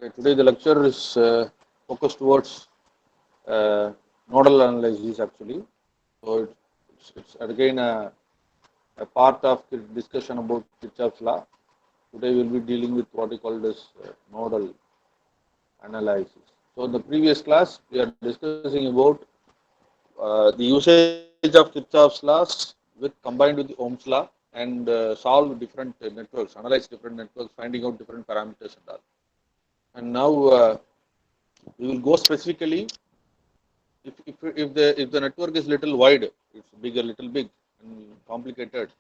Okay, today the lecture is focused towards uh, nodal analysis actually. So it's again a part of the discussion about Kirchhoff's law. Today we will be dealing with what we call as nodal analysis. So in the previous class we are discussing about the usage of Kirchhoff's laws with combined with Ohm's law and solve different networks, analyze different networks, finding out different parameters and all. And now we will go specifically if the network is little wide, it's bigger, little big and complicated.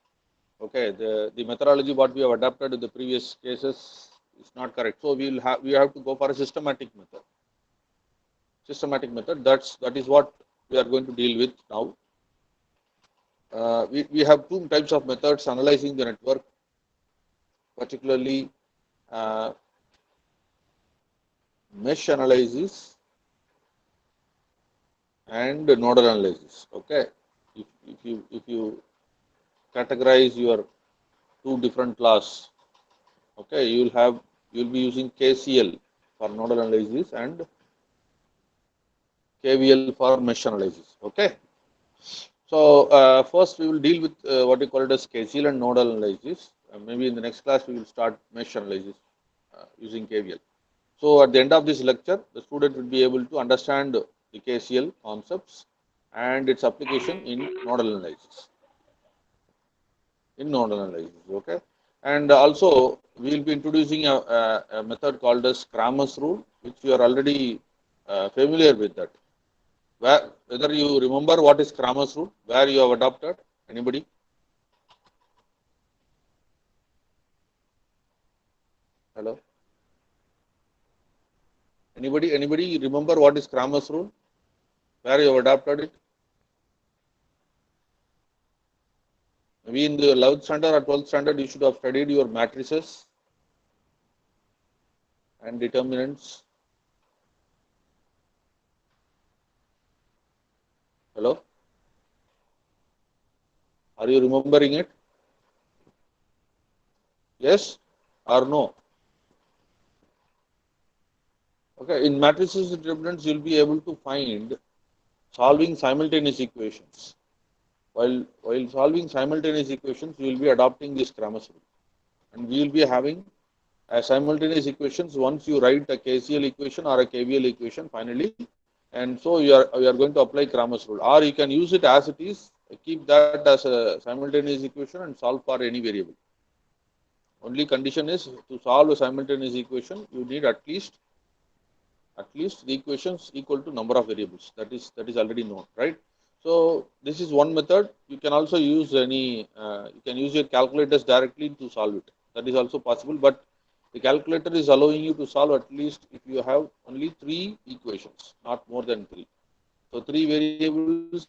Okay, the methodology what we have adapted in the previous cases is not correct. So we have to go for a systematic method. Systematic method. That is what we are going to deal with now. We have two types of methods analyzing the network, particularly uh, mesh analysis and nodal analysis. Okay, if you categorize your two different class, okay, you'll be using KCL for nodal analysis and KVL for mesh analysis. Okay, so first we will deal with what we call it as KCL and nodal analysis. Maybe in the next class we will start mesh analysis using KVL. So at the end of this lecture, the student will be able to understand the KCL concepts and its application in nodal analysis. Okay, and also we will be introducing a method called as Cramer's rule, which you are already familiar with that. Whether you remember what is Cramer's rule, where you have adopted, anybody? Hello? Anybody remember what is Cramer's rule? Where you have adopted it? Maybe in the 11th standard or 12th standard, you should have studied your matrices and determinants. Hello? Are you remembering it? Yes or no? Okay, in matrices and determinants, you'll be able to find solving simultaneous equations. While solving simultaneous equations, we will be adopting this Cramer's rule, and we will be having simultaneous equations once you write a KCL equation or a KVL equation finally, and so you are going to apply Cramer's rule, or you can use it as it is, keep that as a simultaneous equation and solve for any variable. Only condition is to solve a simultaneous equation, you need at least the equations equal to number of variables. That is already known, right? So this is one method. You can also use you can use your calculators directly to solve it. That is also possible, but the calculator is allowing you to solve at least if you have only three equations, not more than three. So three variables,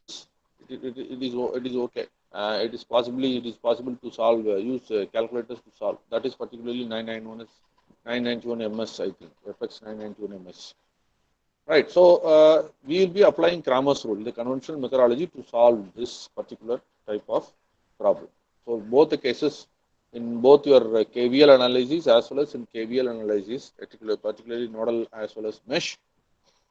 it is okay. It is possible to solve use calculators to solve. That is particularly 991 MS, I think, FX 991 MS. Right. So we will be applying Cramer's rule, the conventional methodology, to solve this particular type of problem. So both the cases, in both your KVL analysis as well as in KVL analysis, particularly nodal as well as mesh,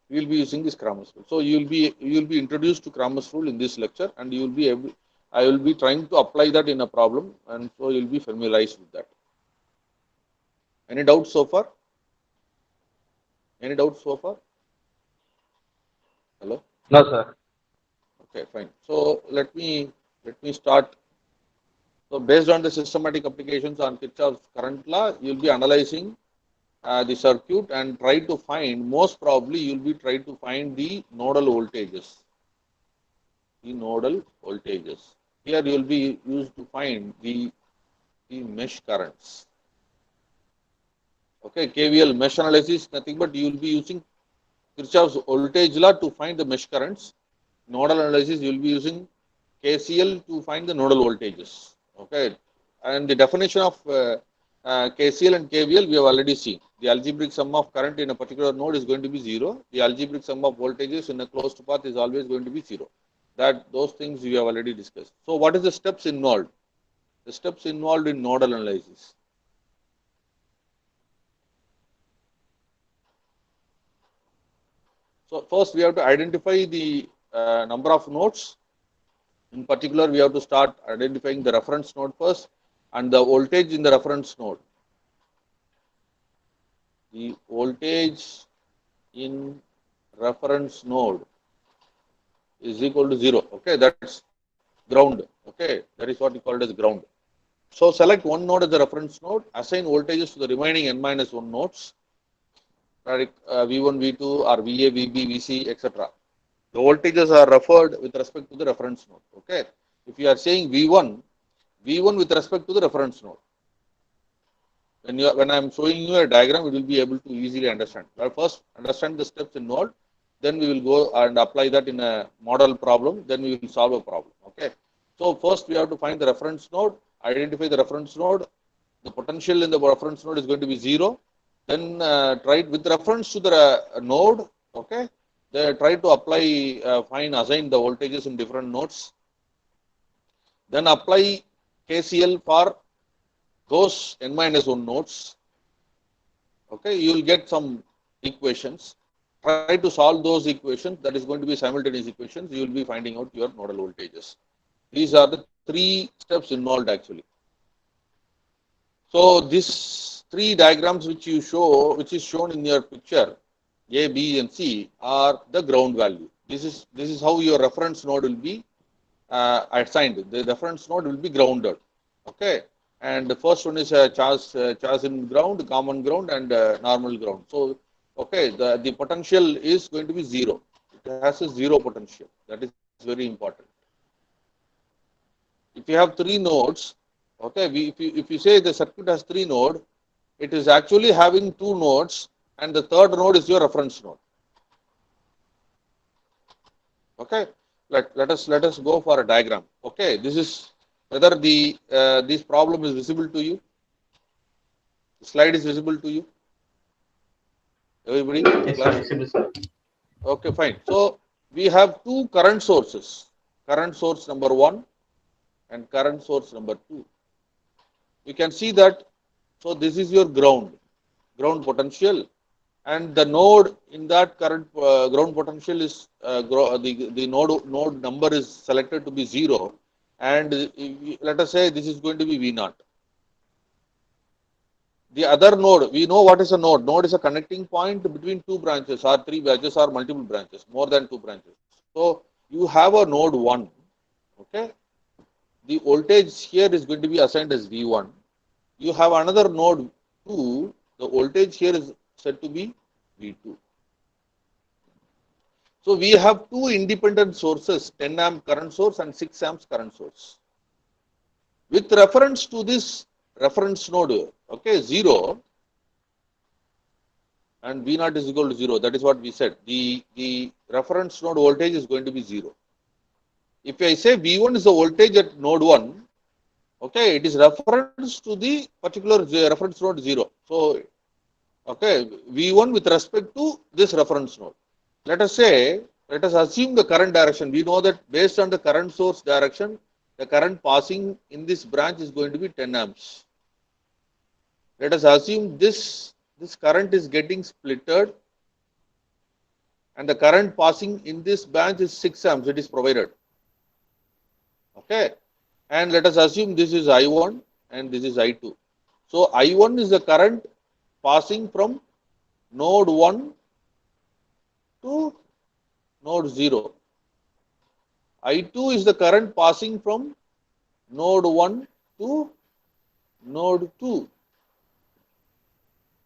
we will be using this Cramer's rule. So you will be introduced to Cramer's rule in this lecture, and you will be able. I will be trying to apply that in a problem, and so you will be familiarized with that. Any doubts so far? Any doubts so far? Hello. No, sir. Okay, fine. So let me start. So based on the systematic applications on Kirchhoff's current law, you will be analyzing the circuit and try to find, most probably you will be trying to find the nodal voltages. The nodal voltages. Here you will be used to find the mesh currents. Okay, KVL mesh analysis, nothing but you will be using Kirchhoff's voltage law to find the mesh currents. Nodal analysis, you will be using KCL to find the nodal voltages. Okay, and the definition of KCL and KVL we have already seen. The algebraic sum of current in a particular node is going to be zero. The algebraic sum of voltages in a closed path is always going to be zero. Those things we have already discussed. So what is the steps involved? The steps involved in nodal analysis. So first we have to identify the number of nodes. In particular, we have to start identifying the reference node first and the voltage in the reference node. The voltage in reference node is equal to 0. Okay, that's ground. Okay, that is what we call it as ground. So select one node as the reference node, assign voltages to the remaining n minus 1 nodes, like V1, V2, or VA, VB, VC, etc. The voltages are referred with respect to the reference node. Okay, if you are saying V1, V1 with respect to the reference node. When I am showing you a diagram, you will be able to easily understand. But first, understand the steps involved. Then we will go and apply that in a model problem. Then we will solve a problem. Okay. So first, we have to find the reference node, identify the reference node. The potential in the reference node is going to be 0. Then try with reference to the node. Okay. Try to apply, assign the voltages in different nodes. Then apply KCL for those n minus 1 nodes. Okay, you will get some equations. Try to solve those equations. That is going to be simultaneous equations. You will be finding out your nodal voltages. These are the 3 steps involved actually. So these 3 diagrams which you show, which is shown in your picture, A, B, and C, are the ground value. This is how your reference node will be assigned. The reference node will be grounded. Okay. And the first one is charge in ground, common ground, and normal ground. So, okay, the potential is going to be 0. It has a 0 potential. That is very important. If you have 3 nodes, okay, if you say the circuit has 3 nodes, it is actually having 2 nodes, and the third node is your reference node. Okay, let us go for a diagram. Okay, this is whether this problem is visible to you. The slide is visible to you. Everybody? Yes, sir. Okay, fine. So we have 2 current sources. Current source number 1 and current source number 2. You can see that. So this is your ground potential, and the node in that current ground potential is the node number is selected to be 0, and let us say this is going to be V0. The other node, we know what is a node. Node is a connecting point between 2 branches or 3 branches or multiple branches, more than 2 branches. So you have a node 1. Okay, the voltage here is going to be assigned as V1. You have another node 2. The voltage here is said to be V2. So we have 2 independent sources, 10 amp current source and 6 amps current source. With reference to this reference node, okay, 0, and V0 is equal to 0. That is what we said. The reference node voltage is going to be 0. If I say V1 is the voltage at node 1, okay, it is reference to the particular reference node 0. So, okay, V1 with respect to this reference node. Let us assume the current direction. We know that based on the current source direction, the current passing in this branch is going to be 10 amps. Let us assume this current is getting splitted, and the current passing in this branch is 6 amps. It is provided. Okay, and let us assume this is I1 and this is I2. So I1 is the current passing from node 1 to node 0. I2 is the current passing from node 1 to node 2.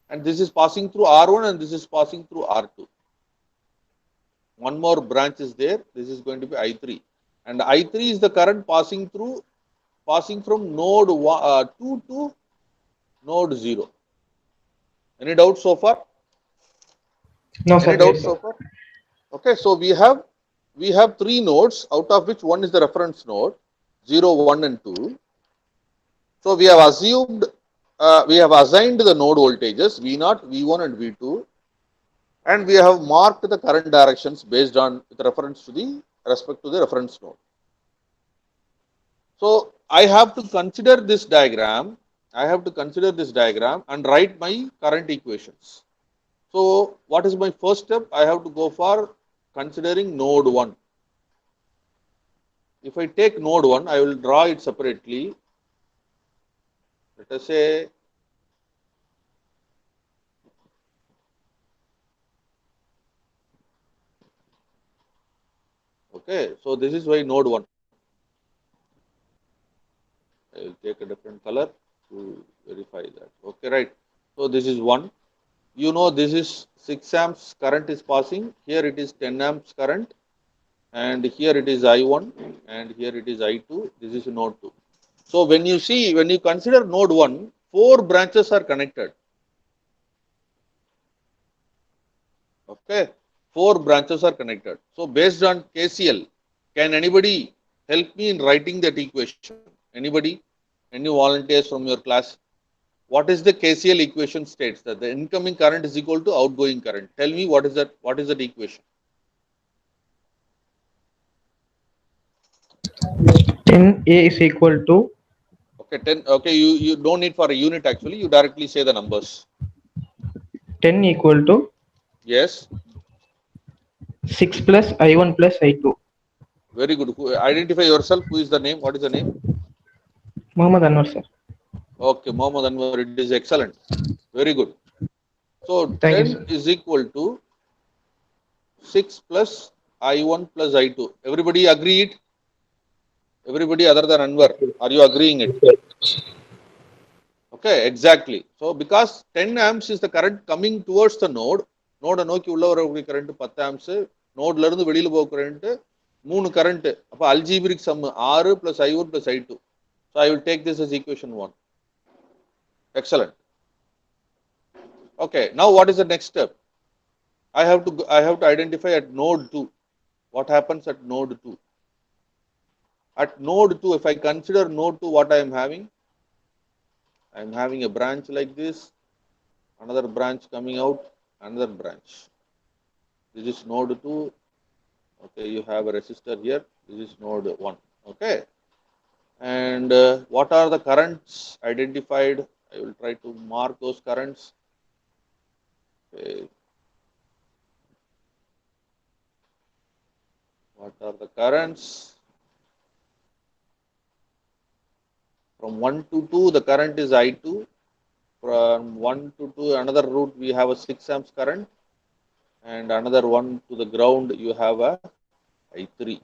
And this is passing through R1 and this is passing through R2. One more branch is there. This is going to be I3. And I3 is the current passing from node 2 to node 0. Any doubts so far? No, sir. Any doubts so far? Okay, so we have 3 nodes, out of which one is the reference node, 0, 1, and 2. So we have assumed, we have assigned the node voltages V0, V1, and V2, and we have marked the current directions based on with reference to the respect to the reference node. So I have to consider this diagram. And write my current equations. So what is my first step? I have to go for considering node 1. If I take node 1, I will draw it separately. Let us say okay, so this is why node 1. I will take a different color to verify that. Okay, right. So this is 1. You know this is 6 amps current is passing. Here it is 10 amps current. And here it is I1 and here it is I2. This is node 2. So when you consider node 1, 4 branches are connected. Okay, 4 branches are connected. So based on KCL, can anybody help me in writing that equation? Anybody? Any volunteers from your class? What is the KCL equation states that the incoming current is equal to outgoing current? Tell me what is that? What is that equation? 10A is equal to Okay, 10. Okay, you don't need for a unit actually. You directly say the numbers. 10 equal to Yes. 6 plus I1 plus I2. Very good. Identify yourself. Who is the name? What is the name? Muhammad Anwar, sir. Okay, Mohammed Anwar. It is excellent. Very good. So Thank you, 10 sir. is equal to 6 plus I1 plus I2. Everybody agree it? Everybody other than Anwar. Are you agreeing it? Okay, exactly. So because 10 amps is the current coming towards the node, node நோக்கி உள்ள வரக்கூடிய current 10 amps, நோட்ல இருந்து வெளியில போக current 3 current. அப்ப algebraic sum 6 plus I1 plus I2. So I will take this as equation 1. Excellent. Okay, now what is the next step? I have to identify at node 2. What happens at node 2? At node 2, if I consider node 2, what I am having? I am having a branch like this, another branch coming out, another branch. This is node 2. Okay, you have a resistor here. This is node 1. Okay. And what are the currents identified? I will try to mark those currents. Okay. What are the currents? From 1 to 2, the current is I2. From 1 to 2, another route, we have a 6 amps current. And another one to the ground, you have a I3.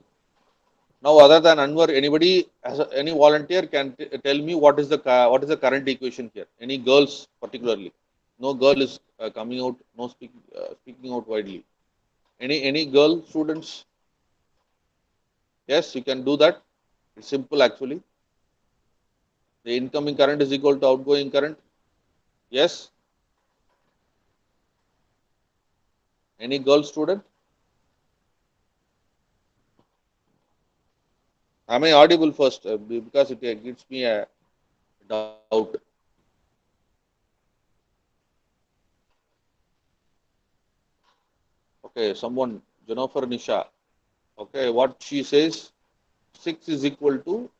Now, other than Anwar, any volunteer can tell me what is the current equation here? Any girls particularly? No girl is coming out, no speaking out widely. Any girl students? Yes, you can do that. It's simple actually. The incoming current is equal to outgoing current. Yes. Any girl student? Am I audible first? Because it gives me a doubt. Okay, someone, Jennifer Nisha. Okay, what she says, 6 is equal to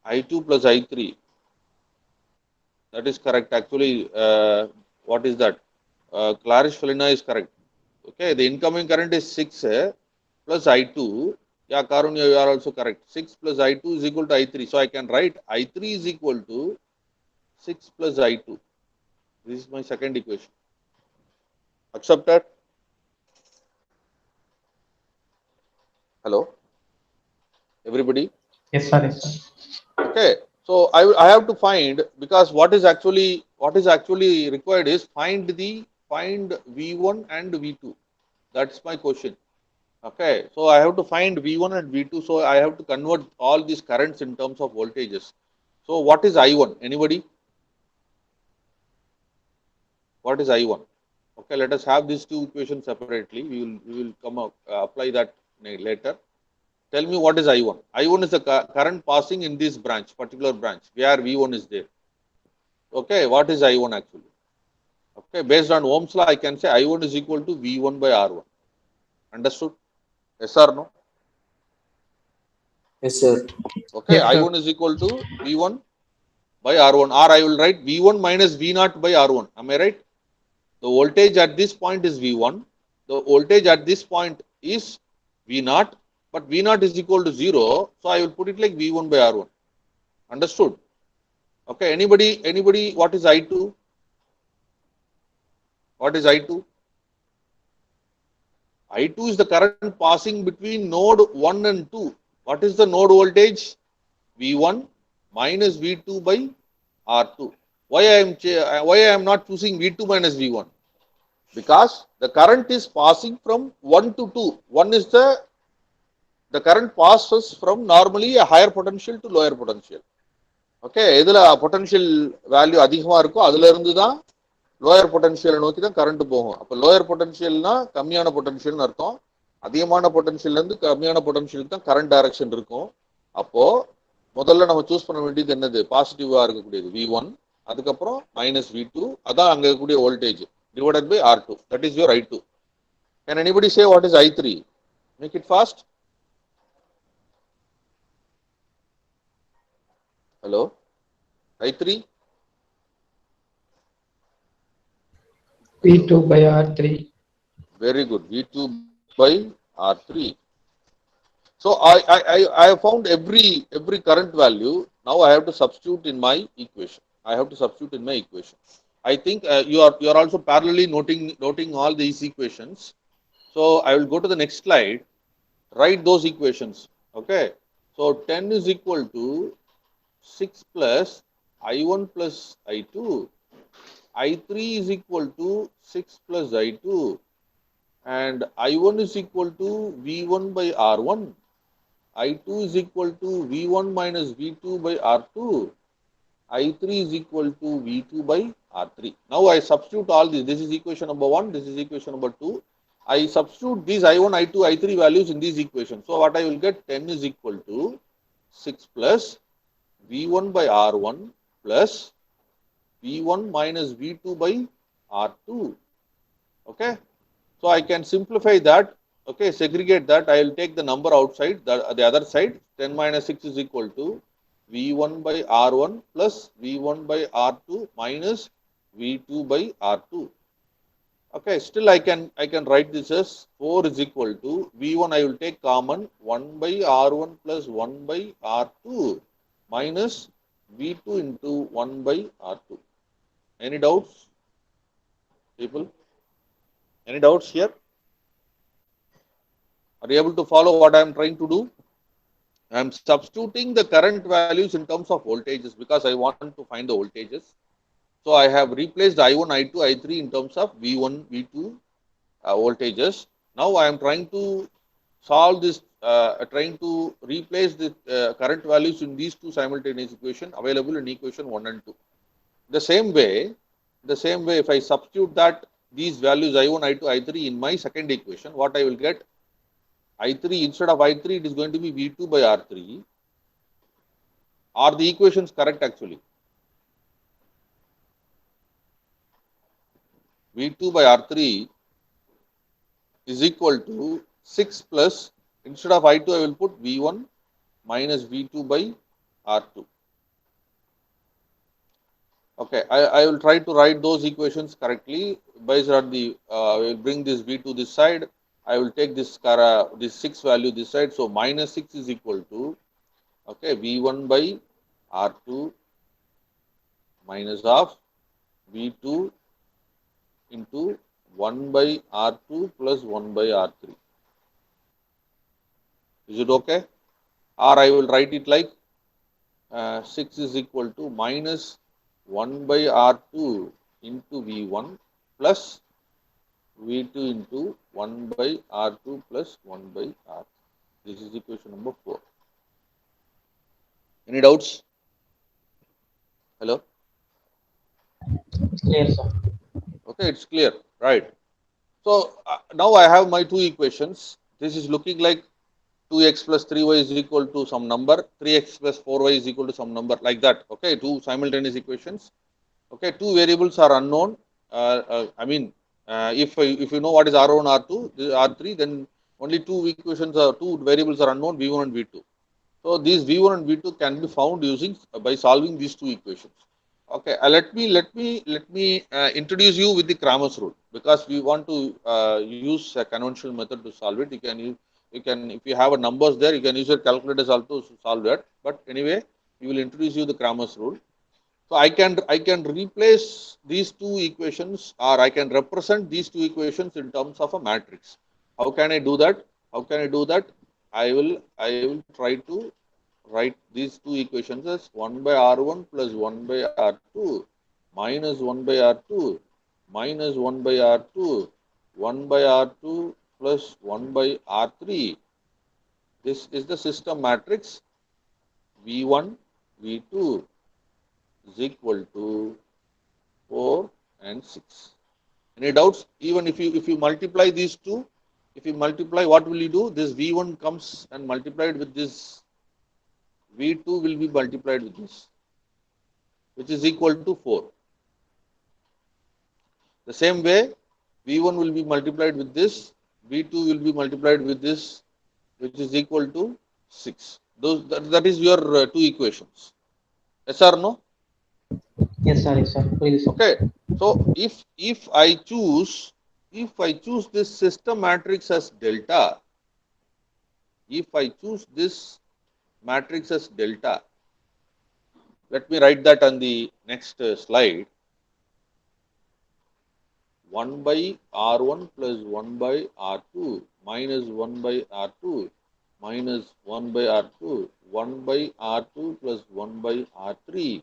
I2 plus I3. That is correct. Actually, what is that? Clarish Felina is correct. Okay, the incoming current is 6 plus I2. Yeah, Karunya, you are also correct. 6 plus I2 is equal to I3. So I can write I3 is equal to 6 plus I2. This is my second equation. Accepted? Hello? Everybody? Yes, sir. Yes, sir. Okay. So I have to find, because what is actually required is find V1 and V2. That's my question. Okay. So I have to find V1 and V2. So I have to convert all these currents in terms of voltages. So what is I1? Anybody? What is I1? Okay. Let us have these two equations separately. We will come up, apply that later. Tell me what is I1. I1 is the current passing in this branch, particular branch, where V1 is there. Okay, what is I1 actually? Okay, based on Ohm's law, I can say I1 is equal to V1 by R1. Understood? Yes or no? Yes, sir. Okay, Yes, sir. I1 is equal to V1 by R1. Or I will write V1 minus V0 by R1. Am I right? The voltage at this point is V1. The voltage at this point is V0, but V0 is equal to 0. So I will put it like V1 by R1. Understood? Okay. Anybody, what is I2? What is I2? I2 is the current passing between node 1 and 2. What is the node voltage? V1 minus V2 by R2. Why I am not choosing V2 minus V1? Because the current is passing from 1 to 2. One is the current passes from normally a higher potential to lower potential. Okay, எதுல potential value அதிகமா இருக்கோ அதுல இருந்து தான் lower பொட்டன்ஷியலை நோக்கி தான் current போகும். அப்போ லோயர் பொட்டன்ஷியல்னா கம்மியான பொட்டன்ஷியல்னு அர்த்தம். அதிகமான பொட்டன்ஷியல்ல இருந்து கம்மியான பொட்டன்ஷியலுக்கு தான் கரண்ட் டைரக்ஷன் இருக்கும். அப்போ முதல்ல நம்ம சூஸ் பண்ண வேண்டியது என்னது? பாசிட்டிவா இருக்கக்கூடியது V1, அதுக்கப்புறம் மைனஸ் V2, அதான் அங்க இருக்கக்கூடிய voltage divided by R2. That is your I2. Can anybody say what is I3? Make it fast. Hello, I3? V2 by R3. Very good. V2 by R3. So I have found every current value. Now I have to substitute in my equation. I think you are also parallelly noting all these equations. So I will go to the next slide. Write those equations. Okay. So 10 is equal to 6 plus I1 plus I2. I3 is equal to 6 plus I2. And I1 is equal to V1 by R1. I2 is equal to V1 minus V2 by R2. I3 is equal to V2 by R3. Now I substitute all these. This is equation number 1. This is equation number 2. I substitute these I1, I2, I3 values in these equations. So what I will get? 10 is equal to 6 plus V1 by R1 plus V1 minus V2 by R2. Okay. So I can simplify that. Okay, segregate that. I will take the number outside, the other side. 10 minus 6 is equal to V1 by R1 plus V1 by R2 minus V2 by R2. Okay, still I can write this as 4 is equal to V1. I will take common 1 by R1 plus 1 by R2 minus V2 into 1 by R2. Any doubts, people? Any doubts here? Are you able to follow what I am trying to do? I am substituting the current values in terms of voltages because I want to find the voltages. So I have replaced I1, I2, I3 in terms of V1, V2 voltages. Now I am trying to solve this, trying to replace the current values in these two simultaneous equations available in equation 1 and 2. The same way, if I substitute that these values I1, I2, I3 in my second equation, what I will get? I3, instead of I3, it is going to be V2 by R3. Are the equations correct actually? V2 by R3 is equal to 6 plus, instead of I2, I will put V1 minus V2 by R2. Okay, I will try to write those equations correctly. Based on the, I will bring this V2 this side. I will take this 6 value this side. So minus 6 is equal to, okay, V1 by R2 minus of V2 into 1 by R2 plus 1 by R3. Is it okay? Or I will write it like 6 is equal to minus 1 by R2 into V1 plus V2 into 1 by R2 plus 1 by R3. This is equation number 4. Any doubts? Hello? It's clear, sir. Okay, it's clear, right? So now I have my two equations. This is looking like 2x plus 3y is equal to some number, 3x plus 4y is equal to some number, like that. Okay, two simultaneous equations. Okay, two variables are unknown. I mean, if you know what is R1, R2, R3, then only two equations are, two variables are unknown, V1 and V2. So these V1 and V2 can be found using by solving these two equations. Okay, let me introduce you with the Cramer's rule. because we want to use a conventional method to solve it. You can if you have a numbers there, you can use your calculators also to solve that. But anyway, we will introduce you the Cramer's rule. So I can replace these two equations, or I can represent these two equations in terms of a matrix. How can I do that? How can I do that? I will try to write these two equations as 1 by R1 plus 1 by R2 minus 1 by R2 minus 1 by R2, 1 by R2 plus 1 by R3. This is the system matrix V1, V2 is equal to 4 and 6. Any doubts? Even if you multiply these two, if you multiply, what will you do? This V1 comes and multiplied with this V2 will be multiplied with this, which is equal to 4. The same way, V1 will be multiplied with this, V2 will be multiplied with this, which is equal to 6. That is your two equations. Yes or no? Yes, sir. Yes, sir. Please. Okay. So if I choose this system matrix as delta, if I choose this matrix as delta, let me write that on the next slide. 1 by R1 plus 1 by R2 minus 1 by R2 minus 1 by R2, 1 by R2 plus 1 by R3.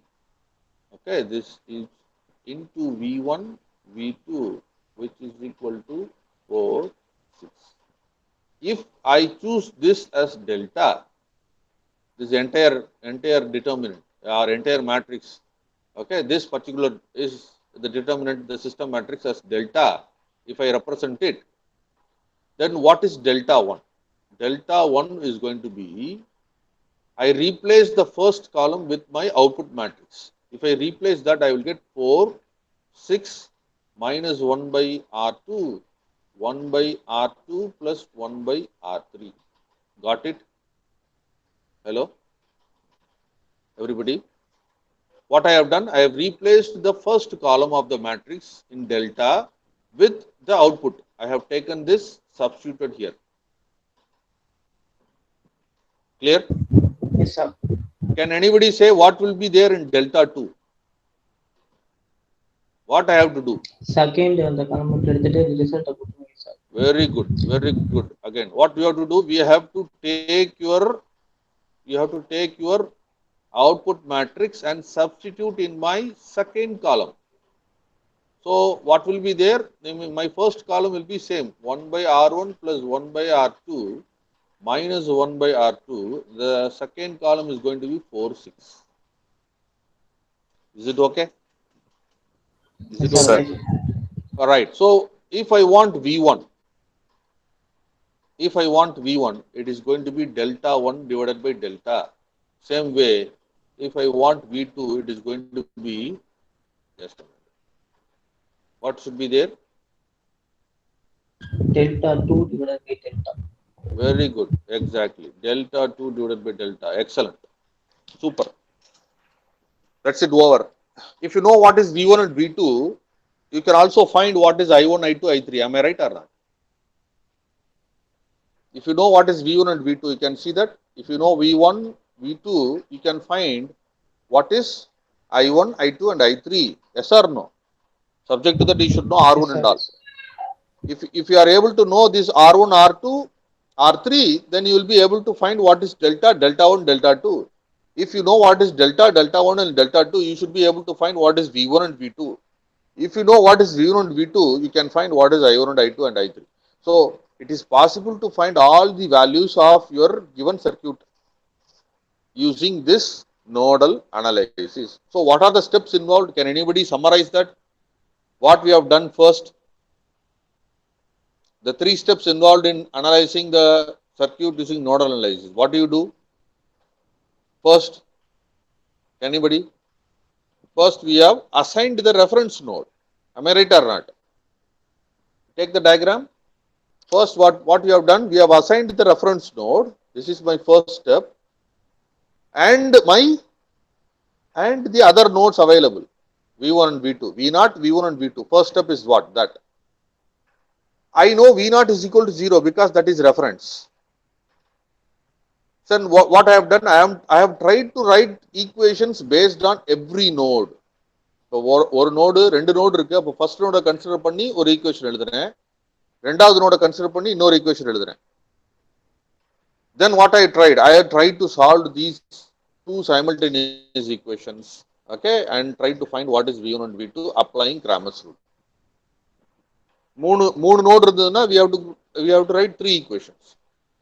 Okay, this is into V1, V2, which is equal to 4, 6. If I choose this as delta, this entire determinant or entire matrix, okay, this particular is the determinant, the system matrix as delta. If I represent it, then what is delta 1? Delta 1 is going to be, I replace the first column with my output matrix. If I replace that, I will get 4, 6 minus 1 by R2, 1 by R2 plus 1 by R3. Got it? Hello? Everybody? What I have done, I have replaced the first column of the matrix in delta with the output. I have taken this, substituted here. Clear? Yes, sir. Can anybody say what will be there in delta 2? What I have to do? Second, the column எடுத்துட்டு result கொடுத்துருங்க, sir. Very good, very good. Again, what we have to do? You have to take your output matrix and substitute in my second column. So what will be there? My first column will be same, 1 by R1 plus 1 by R2 minus 1 by R2. The second column is going to be 4, 6. Is it okay? Is Yes, it sir. okay? Okay. All right. So if I want V1, it is going to be delta 1 divided by delta. Same way, if I want V2, it is going to be, just a minute. What should be there? Delta 2 divided by delta. Very good. Exactly. Delta 2 divided by delta. Excellent. Super. That's it over. If you know what is V1 and V2, you can also find what is I1, I2, I3. Am I right or not? If you know what is V1 and V2, you can see that. If you know V1, V2, you can find what is I1, I2 and I3. Yes or no? Subject to that, you should know Yes, R1 sir. and all. If you are able to know this R1, R2, R3, then you will be able to find what is delta, delta 1, delta 2. If you know what is delta, delta 1 and delta 2, you should be able to find what is V1 and V2. If you know what is V1 and V2, you can find what is I1 and I2 and I3. So it is possible to find all the values of your given circuit using this nodal analysis. So what are the steps involved? Can anybody summarize that? What we have done first? The 3 steps involved in analyzing the circuit using nodal analysis. What do you do? First, anybody? First, we have assigned the reference node. Am I right or not? Take the diagram. First, what we have done, we have assigned the reference node. This is my first step. And the other nodes available, V1 and V2. V0, V1 and V2. First step is what? That. I know V naught is equal to 0 because that is reference. So what I have done, I have tried to write equations based on every node. இப்போ ஒரு node ரெண்டு node இருக்கு. அப்போ first நோட consider பண்ணி ஒரு equation எழுதுறேன், ரெண்டாவது நோட consider பண்ணி இன்னொரு ஈக்குவேஷன் எழுதுறேன். Then what I had tried to solve these two simultaneous equations, okay, and try to find what is V1 and V2 applying Cramer's rule. மூணு நோடு இருந்ததுன்னா we have to write three equations.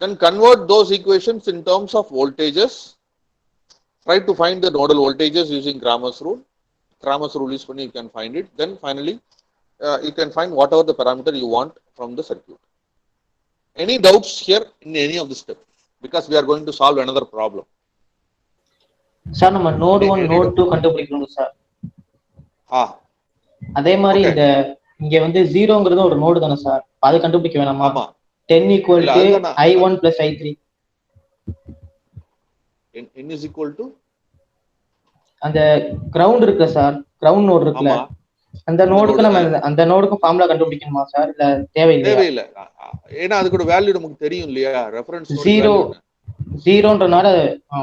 Then convert those equations in terms of voltages. Try to find the nodal voltages using Cramer's rule. Cramer's rule is when you can find it. Then finally, you can find whatever the parameter you want from the circuit. Any doubts here in any of the steps? Because we are going to solve another problem. Sir நம்ம note 1 note 2 கண்டுபிடிக்கணும் sir. அதே மாதிரி இந்த இங்க வந்து 0ங்கிறது ஒரு node தானே sir, அது கண்டுபிடிக்க வேணாமா? 10 equal to I1 plus I3. n is equal to அந்த கிரவுண்ட் இருக்கு சார், கிரவுண்ட் நோட் இருக்குல்ல, அந்த நோடுக்கு நம்ம அந்த நோடுக்கு ஃபார்முலா கண்டுபிடிக்கணுமா சார், இல்ல தேவையில்லை? ஏன்னா அதுக்கு வேல்யூ நமக்கு தெரியும் இல்லையா, ரெஃபரன்ஸ் 0ன்றனால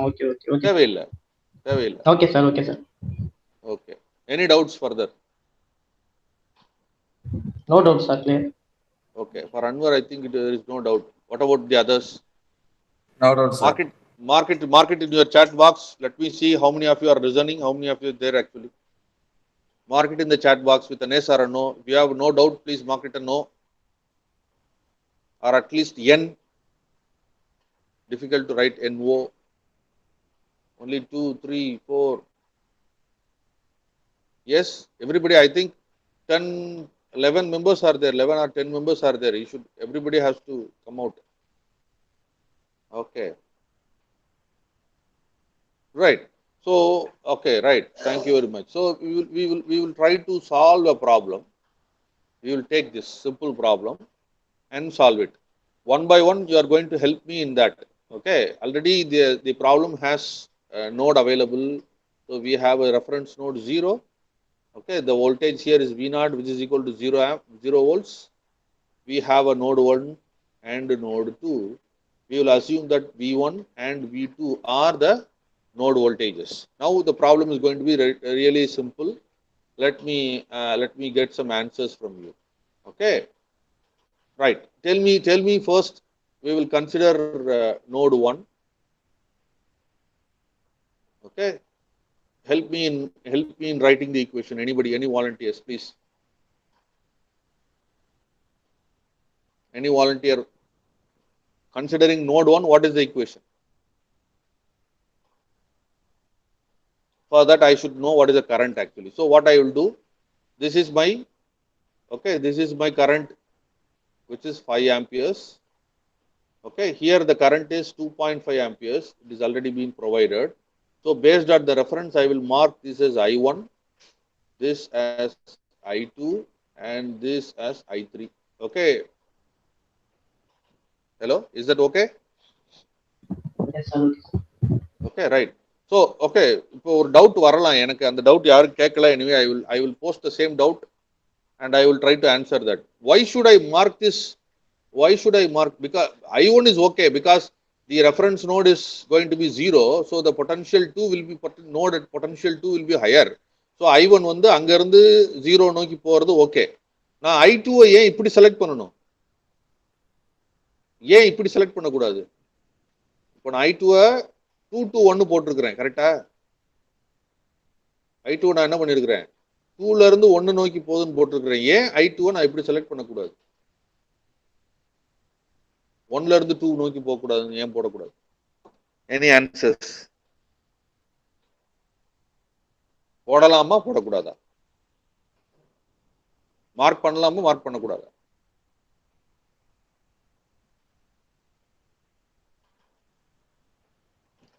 ஓகே ஓகே ஓகே, தேவையில்லை. Okay sir, okay sir. Okay, any doubts further? No doubt, sir. Clear. Okay. For Anwar, I think there is no doubt. What about the others? No doubt, sir. Mark it in your chat box. Let me see how many of you are listening, how many of you are there actually. Mark it in the chat box with an yes or a no. If you have no doubt, please mark it a no. Or at least N. Difficult to write NO. Only 2, 3, 4. Yes, everybody, I think 10, 11 members are there, 11 or 10 members are there. Everybody has to come out. Okay. Right. So, okay, right. Thank you very much. So, we will try to solve a problem. We will take this simple problem and solve it. One by one, you are going to help me in that. Okay. Already the problem has a node available. So, we have a reference node 0. Okay, the voltage here is V0, which is equal to 0 volts. We have a node 1 and node 2. We will assume that V1 and V2 are the node voltages. Now the problem is going to be really simple. Let me get some answers from you. Okay, right. Tell me first. We will consider node 1. Okay. Help me in writing the equation. Anybody, any volunteers, please? Any volunteer? Considering node 1, what is the equation? For that, I should know what is the current actually. So what I will do, this is my current, which is 5 amperes. Okay, here the current is 2.5 amperes. It is already been provided. So based on the reference, I will mark this as I1, this as I2, and this as I3. Okay. Hello, is that okay? Yes, sir. Okay, right. So, okay, இப்போ ஒரு doubt வரலாம் எனக்கு, அந்த doubt யாரும் கேட்கல. Anyway, I will post the same doubt and I will try to answer that. Why should I mark this? Because I1 is okay because the reference node is going to be 0, so the potential 2 will be node at potential 2 will be higher. So I1 வந்து அங்க இருந்து 0 நோக்கி போறது okay. நான் I2 ஏன் இப்படி select பண்ணணும்? ஏன் இப்படி செலக்ட் பண்ண கூடாது? இப்போ நான் I2 2 to 1 போட்டுருக்கிறேன், கரெக்டா? I2 நான் என்ன பண்ணிருக்கிறேன்? 2ல இருந்து 1 நோக்கி போகுதுன்னு போட்டுருக்கிறேன். ஏன் I2 நான் இப்படி செலக்ட் பண்ணக்கூடாது? 1ல இருந்து 2 நோக்கி போக கூடாதுன்னு ஏன் போடக்கூடாது? Any answers? போடலாமா போடக்கூடாதா? மார்க் பண்ணலாமா மார்க் பண்ணக்கூடாதா?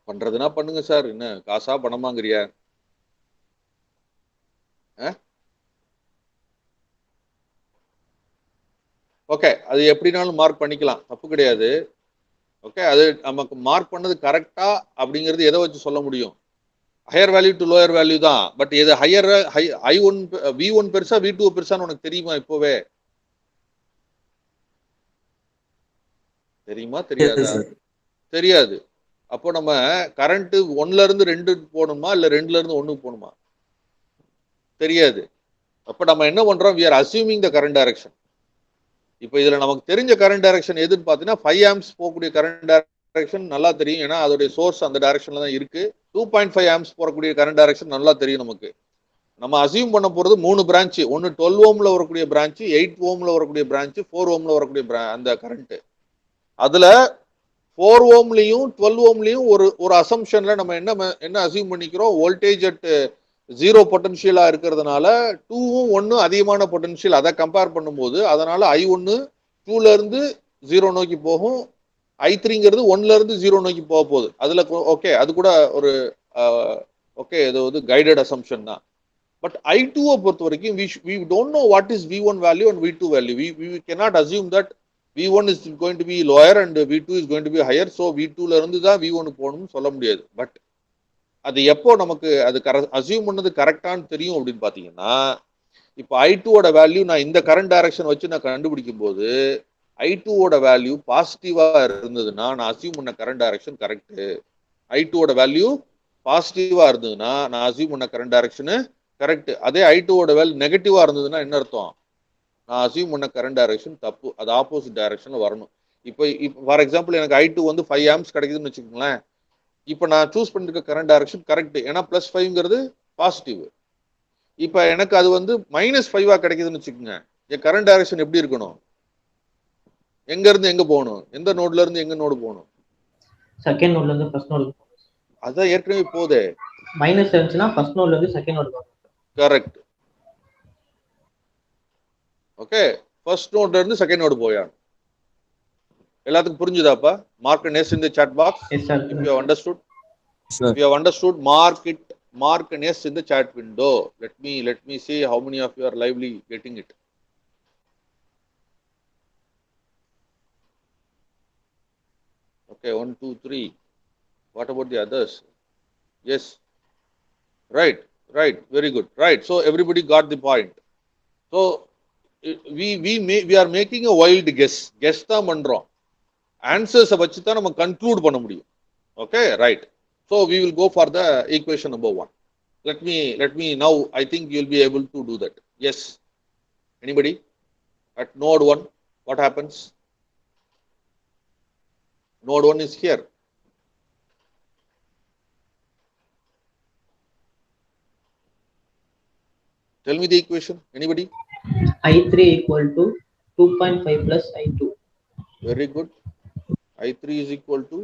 பண்றதுனா பண்ணுங்க சார், என்ன காசா பணமாங்கிறியா? ஓகே, அது எப்படினாலும் மார்க் பண்ணிக்கலாம், தப்பு கிடையாது. ஓகே, அது நமக்கு மார்க் பண்ணது கரெக்டா அப்படிங்கிறது எதை வச்சு சொல்ல முடியும்? Higher value to lower value தான். பட் எது ஹையர் I1 V1 பெருசா V2 பெருசான்னு உனக்கு தெரியுமா இப்போவே? தெரியுமா Yes, தெரியாதா? sir. தெரியாது. அப்போ நம்ம கரண்ட் 1ல இருந்து 2 போகணுமா இல்ல 2ல இருந்து 1க்கு போகணுமா? தெரியாது. அப்ப நம்ம என்ன பண்றோம்? we are assuming the current direction. இப்போ இதுல நமக்கு தெரிஞ்ச கரண்ட் டைரக்ஷன் எதுன்னு பார்த்தீங்கன்னா 5 ஆம்ஸ் போகக்கூடிய கரண்ட் டைரக்ஷன் நல்லா தெரியும். ஏன்னா அதோடைய சோர்ஸ் அந்த டைரக்ஷன்ல தான் இருக்கு. 2.5 ஆம்ஸ் போகக்கூடிய கரண்ட் டைரக்ஷன் நல்லா தெரியும் நமக்கு. நம்ம அசியூம் பண்ண போறது 3 பிரான்ச். ஒன்னு 12 ஓம்ல வரக்கூடிய பிரான்ச், 8 ஓம்ல வரக்கூடிய பிரான்ச், 4 ஓம்ல வரக்கூடிய அந்த கரண்ட். அதுல 4 ஓம்லயும் 12 ஓம்லயும் ஒரு ஒரு அசம்ஷன்ல நம்ம என்ன அசியூம் பண்ணிக்கிறோம்? வோல்டேஜ் அட் 0 பொட்டன்ஷியலா இருக்கிறதுனால 2வும் 1 அதிகமான பொட்டன்ஷியல். அதை கம்பேர் பண்ணும்போது அதனால I1 2ல இருந்து 0 நோக்கி போகும், I3ங்கிறது 1ல இருந்து 0 நோக்கி போக போகுது. அதுல ஓகே, அது கூட ஒரு ஓகே, இது வந்து கைடட் அசம்ஷன் தான். பட் I2 பொறுத்த வரைக்கும் we don't know what is V1 value and V2 value. We cannot assume that V1 is going to be lower and V2 is going to be higher. So V2ல இருந்து தான் V1 போகணும்னு சொல்ல முடியாது. But அது எப்போ நமக்கு அது அசியூம் பண்ணது கரெக்டான்னு தெரியும் அப்படின்னு பார்த்தீங்கன்னா, இப்போ I2ஓட வேல்யூ நான் இந்த கரண்ட் டைரக்ஷன் வச்சு நான் கண்டுபிடிக்கும் போது I2ஓட வேல்யூ பாசிட்டிவா இருந்ததுன்னா நான் அசியூம் பண்ண கரண்ட் டைரக்ஷன் கரெக்ட். I2ஓட வேல்யூ பாசிட்டிவா இருந்ததுன்னா நான் அசியூம் பண்ண கரண்ட் டைரக்ஷன் கரெக்ட். அதே I2ஓட வேல்யூ நெகட்டிவா இருந்ததுன்னா என்ன அர்த்தம்? நான் அசியூம் பண்ண கரண்ட் டைரக்ஷன் தப்பு. அது ஆப்போசிட் டைரக்ஷன்ல வரணும். இப்போ ஃபார் எக்ஸாம்பிள் எனக்கு I2 வந்து 5 ஆம்ஸ் கிடைக்குதுன்னு வச்சுக்கோங்களேன். இப்போ நான் சூஸ் பண்ணிருக்க கரண்ட் டைரக்ஷன் கரெக்ட். ஏன்னா +5ங்கிறது பாசிட்டிவ். இப்போ எனக்கு அது வந்து -5ஆ கிடைக்குதுன்னு வச்சுக்கோங்க. என் கரண்ட் டைரக்ஷன் எப்படி இருக்கணும்? எங்க இருந்து எங்க போகணும்? எந்த நோட்ல இருந்து எங்க நோடு போகணும்? செகண்ட் நோட்ல இருந்து ஃபர்ஸ்ட் நோட். அதான் ஏற்கனவே போதே. மைனஸ் இருந்துச்சுன்னா ஃபர்ஸ்ட் நோட்ல இருந்து செகண்ட் நோட் போகணும். கரெக்ட். ஓகே, ஃபர்ஸ்ட் நோட்ல இருந்து செகண்ட் நோட் போயா? எல்லாத்துக்கும் புரிஞ்சுதாப்பா? Mark an S in the chat box. Yes, sir. If you have understood. Sir. If you have understood, mark an S in the chat window. Let me see how many of you are lively getting it. Okay, 1, 2, 3. What about the others? Yes. Right. Very good. Right. So everybody got the point. So we are making a wild guess. Guess தான் பண்றோம். Answers வச்சு தான் நம்ம conclude பண்ண முடியும். Okay, right. So we will go for the equation number 1. Let me now, I think you'll be able to do that. Yes. Anybody? At node 1, what happens? Node 1 is here. Tell me the equation. Anybody? I3 equal to 2.5 plus I2. Very good. I3 is equal to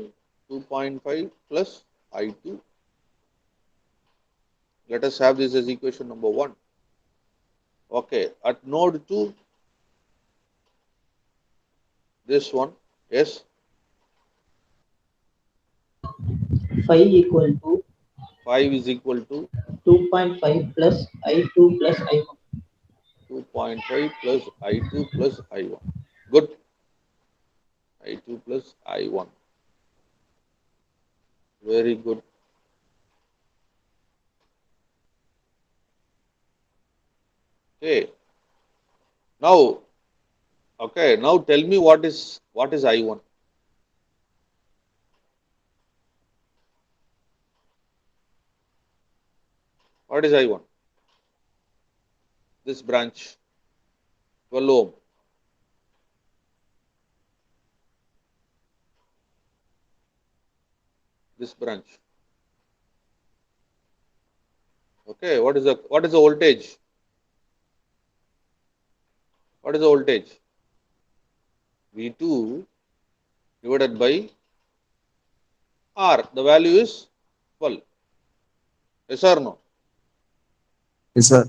2.5 plus I2. Let us have this as equation number 1. Okay, at node 2, this one, yes. 5 equal to 5 is equal to 2.5 plus I2 plus I1. 2.5 plus I2 plus I1. Good. I2 plus I1. Very good. Okay. Now tell me what is I1? What is I1? This branch, 12 ohm. This branch. Okay, what is the voltage? What is the voltage? V2 divided by R. The value is 12. Yes or no? Yes, sir.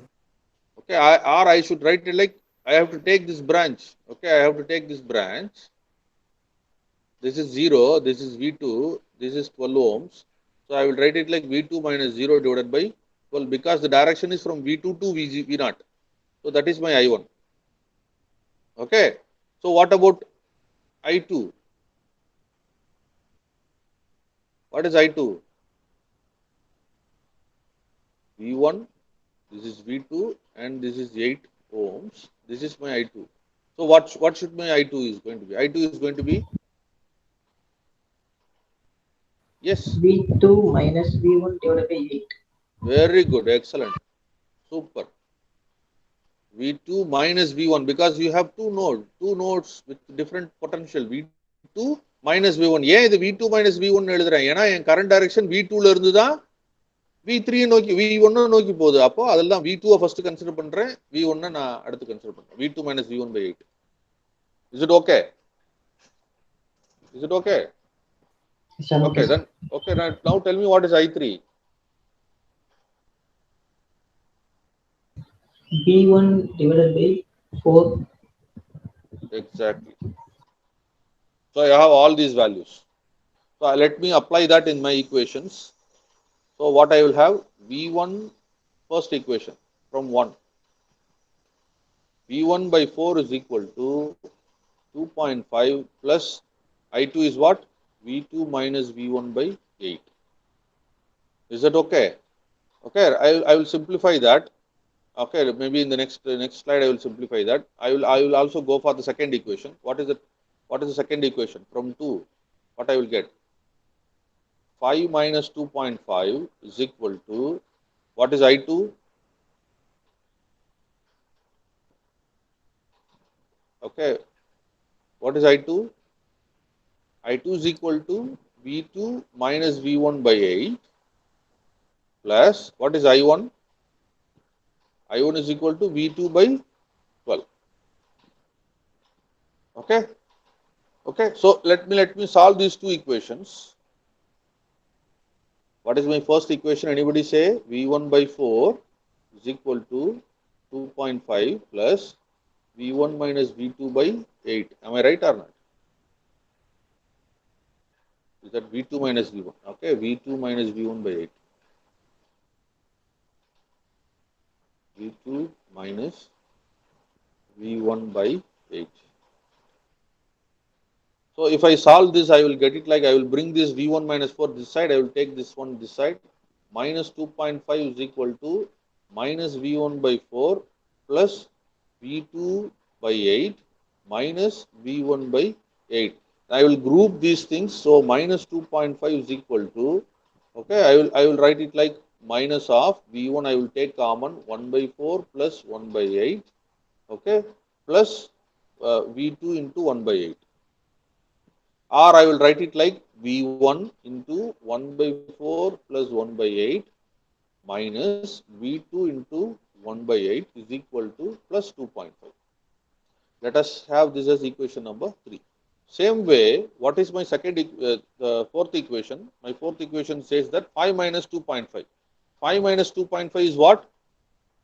Okay, I should write it like I have to take this branch. Okay, I have to take this branch. This is 0, this is V2, this is 12 ohms. So I will write it like V2 minus 0 divided by 12 because the direction is from V2 to V0. So that is my I1. Okay, so what about I2? What is I2? V1, this is V2 and this is 8 ohms. This is my I2. So what should my I2 is going to be? I2 is going to be Yes. V2 minus V1 divided by 8. Very good. Excellent. Super. V2 minus V1 because you have two nodes with different potential. V2 minus V1. ஏன் இது V2 minus V1 எழுதுறேன்? ஏன்னா என் current direction V2ல இருந்து தான் V3 நோக்கி V1 நோக்கி போகுது. அப்போ அதில் தான் V2 ஃபர்ஸ்ட் கன்சிடர் பண்றேன், V1 நான் அடுத்து கன்சிடர் பண்றேன். V2 minus V1 by 8. Is it okay? Is it okay? Sir, Okay, then okay. Now tell me what is I3? V1 divided by 4. Exactly. So I have all these values. So let me apply that in my equations. So what I will have V1 first equation from 1. V1 by 4 is equal to 2.5 plus I2 is what? V2 minus V1 by 8. Is that okay? Okay, I will simplify that. Okay, maybe in the next slide I will simplify that. I will also go for the second equation. What is it? What is the second equation? From 2, what I will get? 5 minus 2.5 is equal to, what is I2? Okay, what is I2? I2 is equal to V2 minus V1 by 8 plus, what is I1? I1 is equal to V2 by 12. Okay, okay. So let me solve these two equations. What is my first equation? Anybody say? V1 by 4 is equal to 2.5 plus V1 minus V2 by 8. Am I right or not? Is that V2 minus V1? Okay, V2 minus V1 by 8. V2 minus V1 by 8. So if I solve this, I will get it like I will bring this V1 minus 4 this side. I will take this one this side. Minus 2.5 is equal to minus V1 by 4 plus V2 by 8 minus V1 by 8. I will group these things. So minus 2.5 is equal to, okay, I will write it like minus of V1. I will take common 1 by 4 plus 1 by 8. Okay, plus V2 into 1 by 8. Or I will write it like V1 into 1 by 4 plus 1 by 8 minus V2 into 1 by 8 is equal to plus 2.5. Let us have this as equation number 3. Same way, what is my fourth equation? My fourth equation says that 5 minus 2.5. 5 minus 2.5 is what?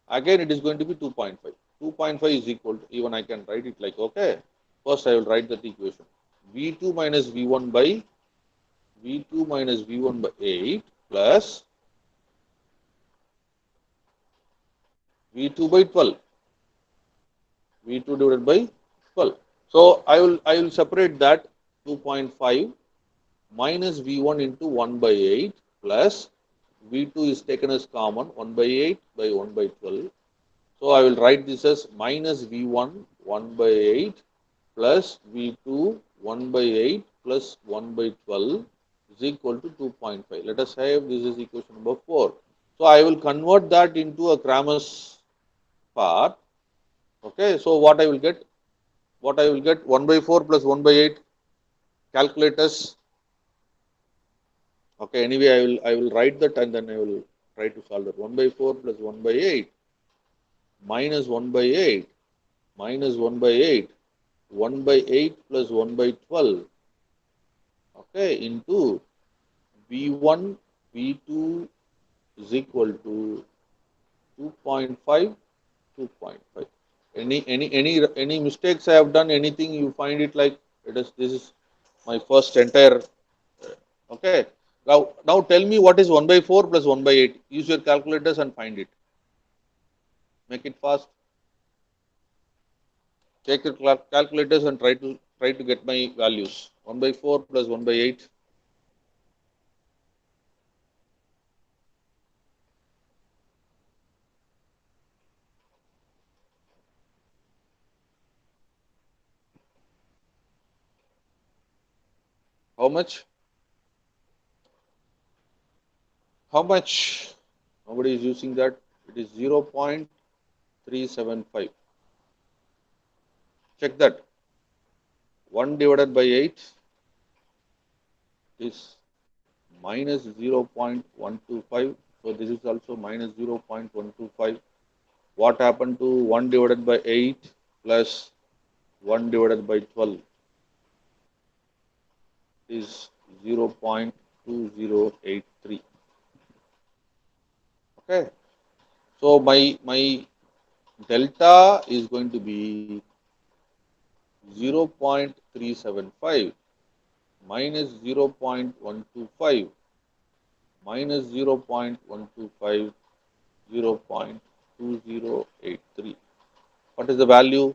Again, it is going to be 2.5. 2.5 is equal to, even I can write it like, okay, first I will write that equation. V2 minus V1 by 8 plus V2 by 12. V2 divided by 12. So I will separate that 2.5 minus V1 into 1 by 8 plus V2 is taken as common 1 by 8 by 1 by 12. So I will write this as minus V1 1 by 8 plus V2 1 by 8 plus 1 by 12 is equal to 2.5. Let us have this is equation number 4. So I will convert that into a Cramer's part. Okay, so what I will get? 1 by 4 plus 1 by 8. Calculators. Okay, anyway I will write that and then I will try to solve that. 1 by 4 plus 1 by 8 minus 1 by 8 minus 1 by 8. 1 by 8 plus 1 by 12, okay, into V1, V2 is equal to 2.5, 2.5. Any mistakes I have done, anything you find it like this is my first entire, okay. Now tell me what is 1 by 4 plus 1 by 8. Use your calculators and find it. Make it fast. Take your calculators and try to get my values. 1 by 4 plus 1 by 8. How much? How much? Nobody is using that. It is 0.375. Check that. 1 divided by 8 is minus 0.125. So this is also minus 0.125. What happened to 1 divided by 8 plus 1 divided by 12 is 0.2083. Okay. So my delta is going to be 0.375 minus 0.125 minus 0.125 0.2083. What is the value?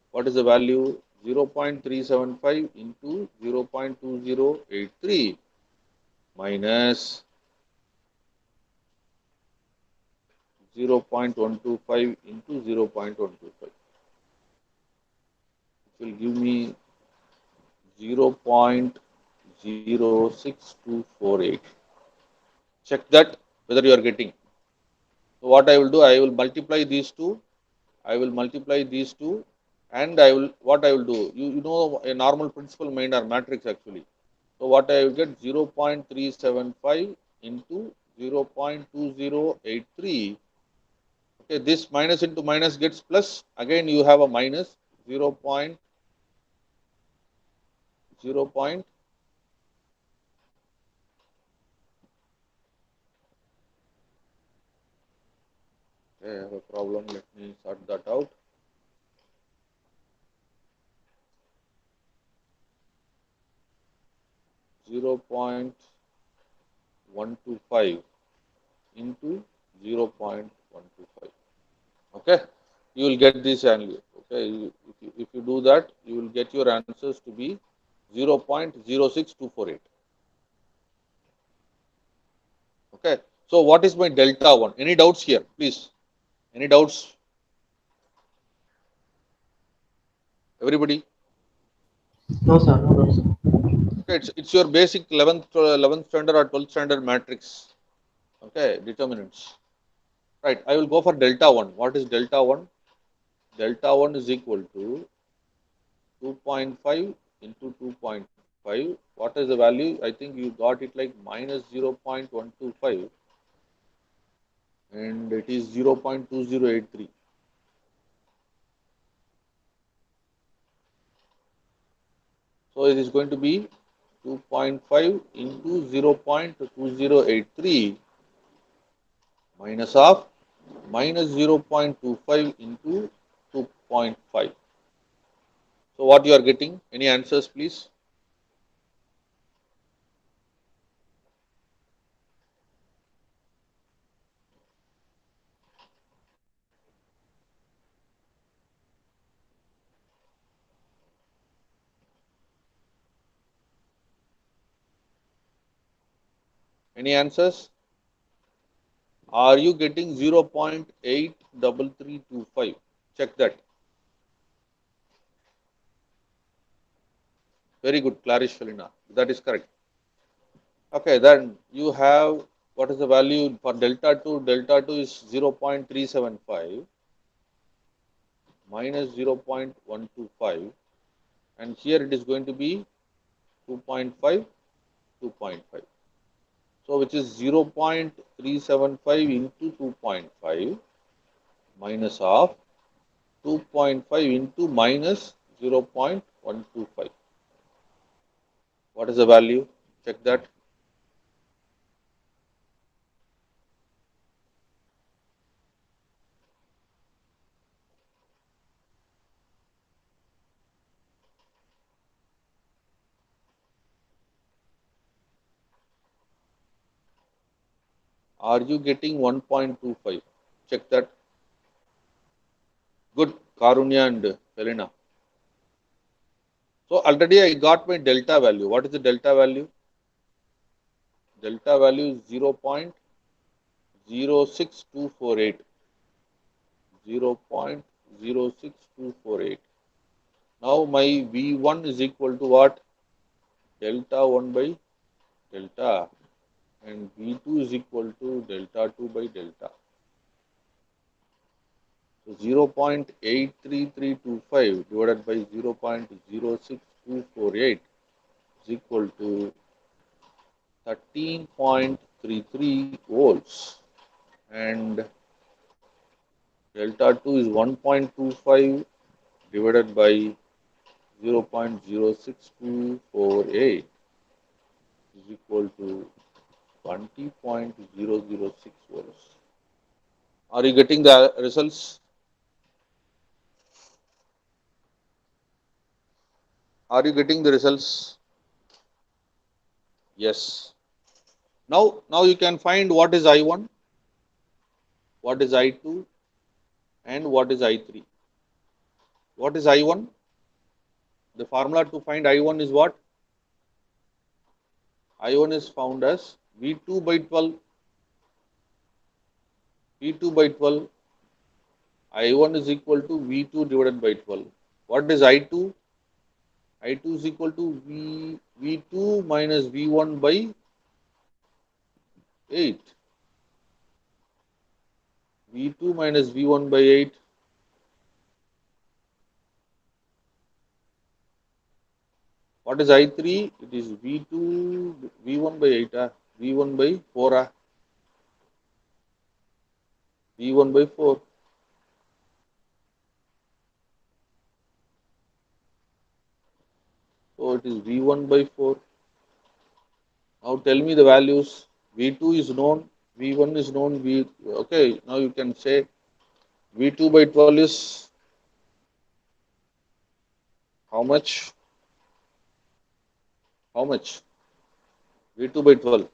What is the value? 0.375 into 0.2083 minus 0.125 into 0.125. It will give me 0.06248. Check that whether you are getting. So what I will do, I will multiply these two. I will multiply these two, and I will what I will do. You know a normal principal minor matrix actually. So what I will get 0.375 into 0.2083. Okay, this minus into minus gets plus. Again, you have a minus 0.0. Okay, I have a problem. Let me sort that out. 0.125 into 0.125. Okay, you will get this annually. Okay, if you do that, you will get your answers to be 0.06248. Okay, so what is my delta 1? Any doubts here, please? Any doubts? Everybody? No, sir. No, sir. Okay, it's your basic 11th standard or 12th standard matrix. Okay, determinants. Right, I will go for delta 1. What is delta 1? Delta 1 is equal to 2.5 into 2.5. What is the value? I think you got it like minus 0.125 and it is 0.2083. So it is going to be 2.5 into 0.2083 minus of minus 0.25 into 2.5. So what you are getting? Any answers, please? Any answers? Are you getting 0.83325? Check that. Very good, Clarish Felina. That is correct. Okay, then you have what is the value for delta 2? Delta 2 is 0.375 minus 0.125, and here it is going to be 2.5, 2.5. So which is 0.375 into 2.5 minus of 2.5 into minus 0.125. What is the value? Check that. Are you getting 1.25? Check that. Good, Karunya and Helena. So already I got my delta value. What is the delta value? Delta value is 0.06248. 0.06248. Now my V1 is equal to what? Delta 1 by delta and V2 is equal to delta 2 by delta. So 0.83325 divided by 0.06248 is equal to 13.33 volts, and delta 2 is 1.25 divided by 0.06248 is equal to 20.006 volts. Are you getting the results? Are you getting the results? Yes. Now you can find what is I1, what is I2, and what is I3. What is I1? The formula to find I1 is what? I1 is found as V2 by 12. V2 by 12. I1 is equal to V2 divided by 12. What is I2? I2 is equal to V2 minus V1 by 8. V2 minus V1 by 8. What is I3? It is V2, V1 by 8, V1 by 4, V1 by 4. So it is V1 by 4. Now tell me the values. V2 is known, V1 is known, okay, now you can say V2 by 12 is how much? How much? V2 by 12.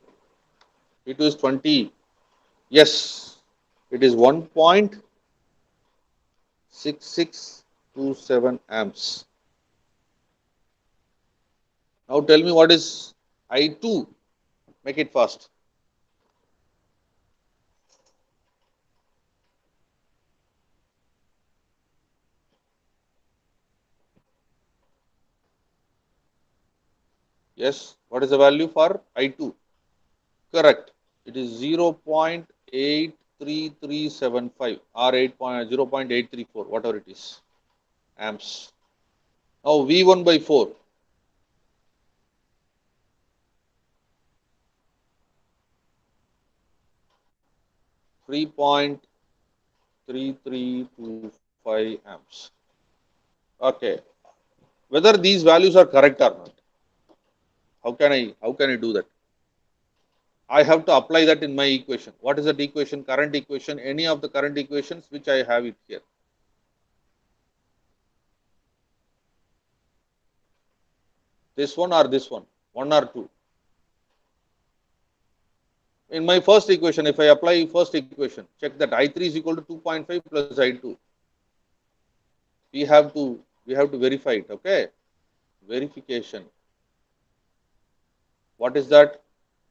V2 is 20. Yes, it is 1.6627 amps. Now tell me what is I2. Make it fast. Yes, what is the value for I2? Correct. It is 0.83375 or 0.834, whatever it is, amps. Now V1 by 4. Three point 3325 amps. Okay. Whether these values are correct or not. How can I do that? I have to apply that in my equation. What is that equation? Current equation, any of the current equations which I have it here. This one or this one or two. In my first equation, if I apply first equation, check that I3 is equal to 2.5 plus I2. We have to verify it, okay? Verification. What is that?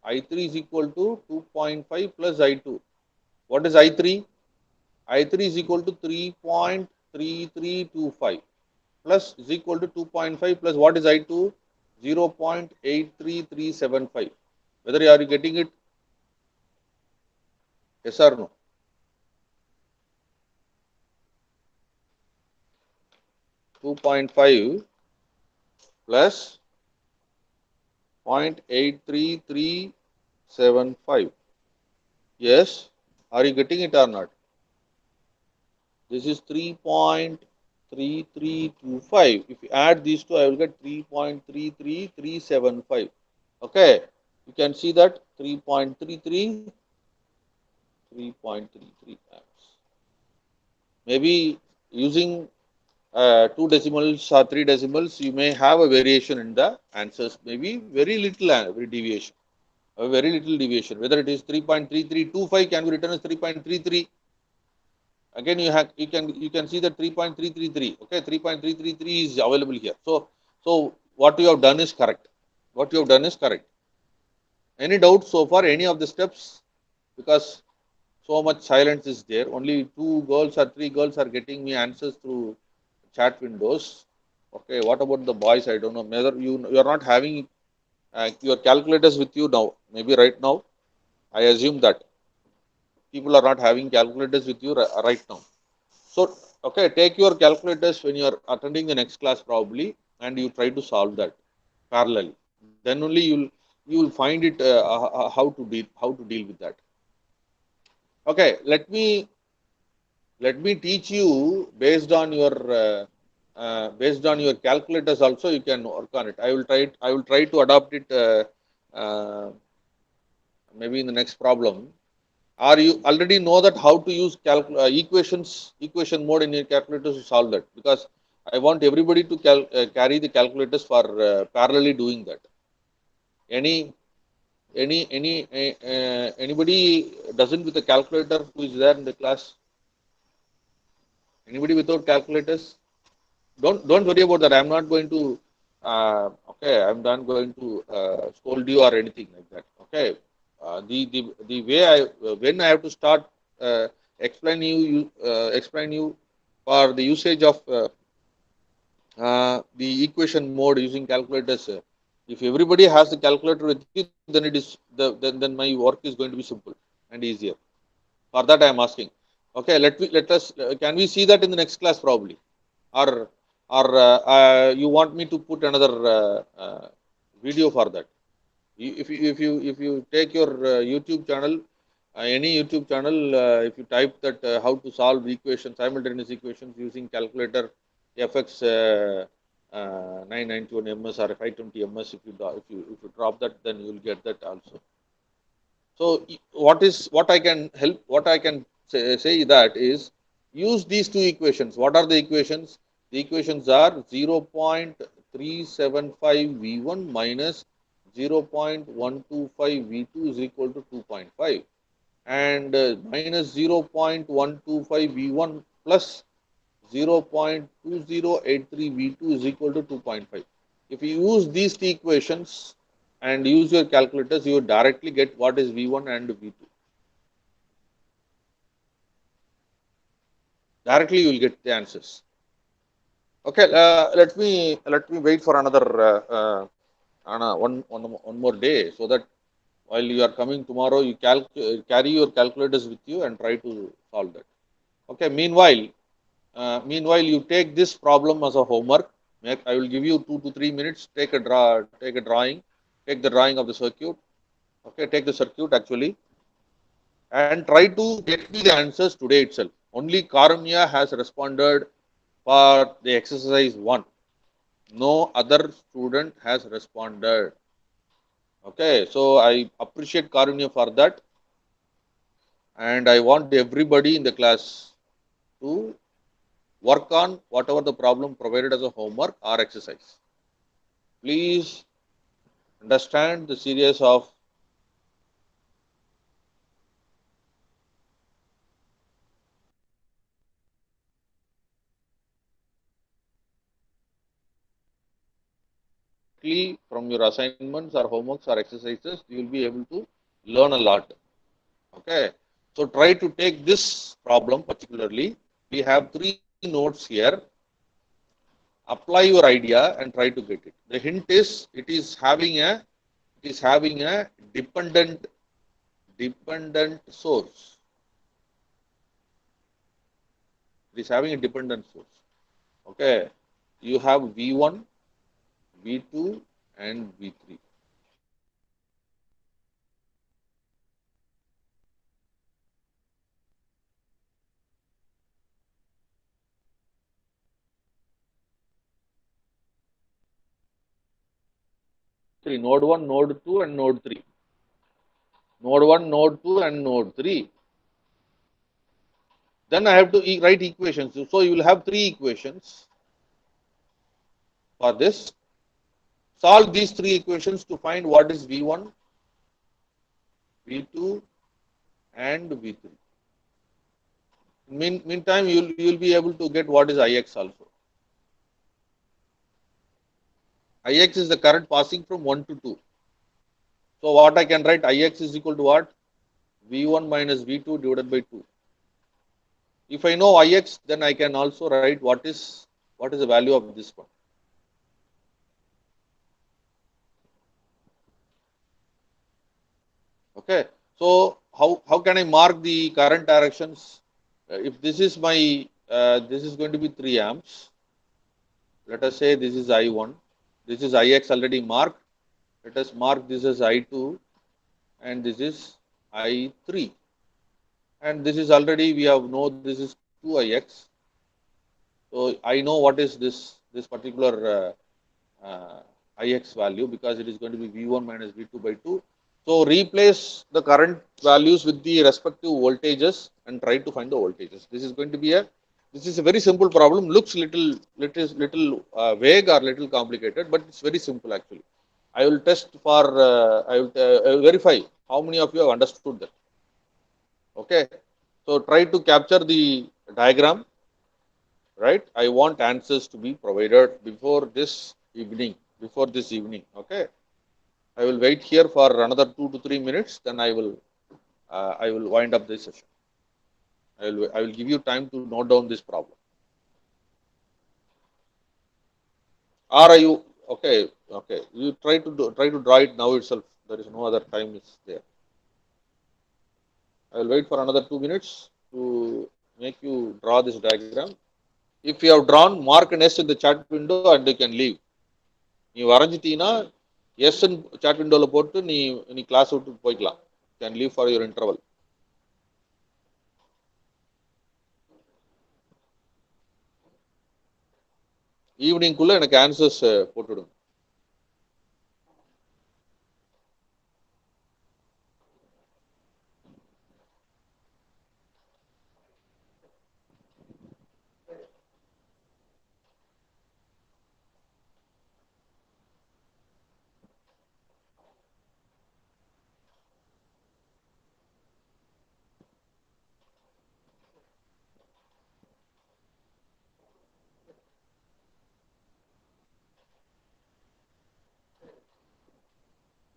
I3 is equal to 2.5 plus I2. What is I3? I3 is equal to 3.3325 plus is equal to 2.5 plus what is I2? 0.83375. Whether are you getting it? Yes or no? .5 plus 0.83375. Yes. Are you getting it or not? This is 3.3325. If you add these two, I will get 3.33375. Okay. You can see that 3.33, 3.33 amps. Maybe using 2 decimals or 3 decimals, you may have a variation in the answers. Maybe very little deviation. A very little deviation. Whether it is 3.3325 can be written as 3.33. Again, you can see that 3.333. Okay, 3.333 is available here. So what you have done is correct. What you have done is correct. Any doubts so far? Any of the steps? Because so much silence is there. Only 2 girls or 3 girls are getting me answers through chat windows. Okay, what about the boys? I don't know. Whether you are not having your calculators with you now. Maybe right now. I assume that people are not having calculators with you right now. So, okay, take your calculators when you are attending the next class probably, and you try to solve that parallelly. Then only you will find it how to deal with that. Okay, let me teach you based on your calculators also you can work on it. I will try to adopt it maybe in the next problem. Or you already know that how to use equation mode in your calculators to solve that, because I want everybody to carry the calculators for parallelly doing that. Anybody doesn't with a calculator who is there in the class? Anybody without calculators? Don't worry about that. I'm not going to okay, I'm not going to scold you or anything like that. Okay, the way I when I have to start uh, explain you for the usage of the equation mode using calculators. If everybody has the calculator with you, then it is then my work is going to be simple and easier. For that I am asking. Okay, let us can we see that in the next class probably, or you want me to put another video for that? If you take your YouTube channel, any YouTube channel, if you type that how to solve equations, simultaneous equations using calculator FX 991 ms or 520 ms, if you drop that, then you will get that also. So what I can say that is, use these two equations. What are the equations? The equations are 0.375 V1 minus 0.125 V2 is equal to 2.5, and minus 0.125 V1 plus 0.2083 V2 is equal to 2.5. If you use these two equations and use your calculators, you will directly get what is V1 and V2. Directly you will get the answers. Okay, let me wait for another one more day, so that while you are coming tomorrow, you carry your calculators with you and try to solve that. Okay. Meanwhile, you take this problem as a homework. I will give you 2 to 3 minutes. Take a drawing. Take the drawing of the circuit. Okay, take the circuit actually, and try to get me the answers today itself. Only Karunya has responded for the exercise 1. No other student has responded. Okay, so I appreciate Karunya for that, and I want everybody in the class to work on whatever the problem provided as a homework or exercise. Please understand the series of from your assignments or homeworks or exercises, you will be able to learn a lot. Okay, so try to take this problem particularly. We have 3 nodes here. Apply your idea and try to get it. The hint is it is having a dependent source. It is having a dependent source. Okay, you have V1, V2, and V3. Node 1, node 2, and node 3. Node 1, node 2, and node 3. Then I have to write equations. So you will have 3 equations for this. Solve these 3 equations to find what is V1, V2, and V3. Meantime, you'll be able to get what is Ix also. Ix is the current passing from 1 to 2. So what I can write, Ix is equal to what? V1 minus V2 divided by 2. If I know Ix, then I can also write what is the value of this one. Okay. So how can I mark the current directions? If this is my this is going to be 3 amps. Let us say this is I1. This is Ix already marked. Let us mark this as I2 and this is I3. And this is already we have know this is 2Ix. So I know what is this particular Ix value because it is going to be V1 minus V2 by 2. So replace the current values with the respective voltages and try to find the voltages. This is a very simple problem. Looks little vague or little complicated, but it's very simple actually. I will test for I will verify how many of you have understood that. Okay, so try to capture the diagram. Right, I want answers to be provided before this evening. Before this evening, okay. I will wait here for another 2 to 3 minutes. Then I will wind up this session. I will give you time to note down this problem. Or are you okay? Okay, you try to draw it now itself. There is no other time is there. I will wait for another 2 minutes to make you draw this diagram. If you have drawn, mark an S in the chat window and you can leave. நீ வரைஞ்சிட்டீங்கன்னா S chat விண்டோவில் போட்டு நீ class விட்டு போய்க்கலாம். Can leave for your interval. ஈவினிங்குள்ள எனக்கு answers போட்டுவிடுங்க.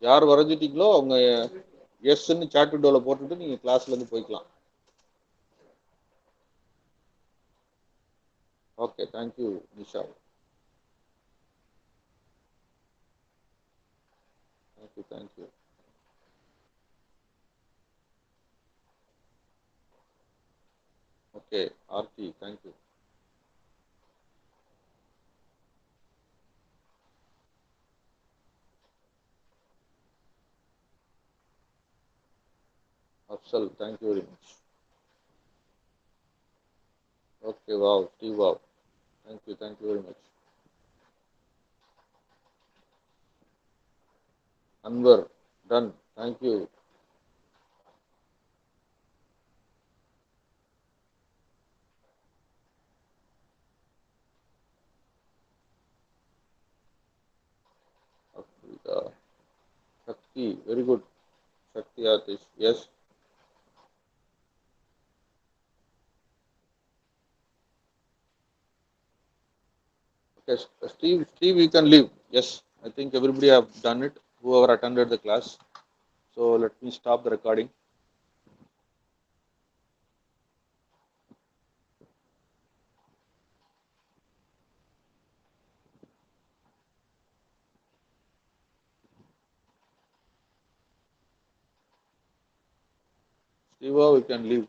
யார் வரைஞ்சிட்டீங்களோ அவங்க எஸ்ன்னு சாட் விண்டோவில் போட்டுட்டு நீங்கள் கிளாஸ்லேருந்து போய்க்கலாம். Okay, thank you Nisha. Thank you. Okay, Aarthi, thank you. Afsal, thank you very much. Okay, wow, Steve, wow. Thank you very much. Anwar, done. Thank you. Shakti, very good. Shakti Atish, yes. Okay, Steve, you can leave. Yes, I think everybody have done it. Whoever attended the class. So let me stop the recording. Steve, you can leave.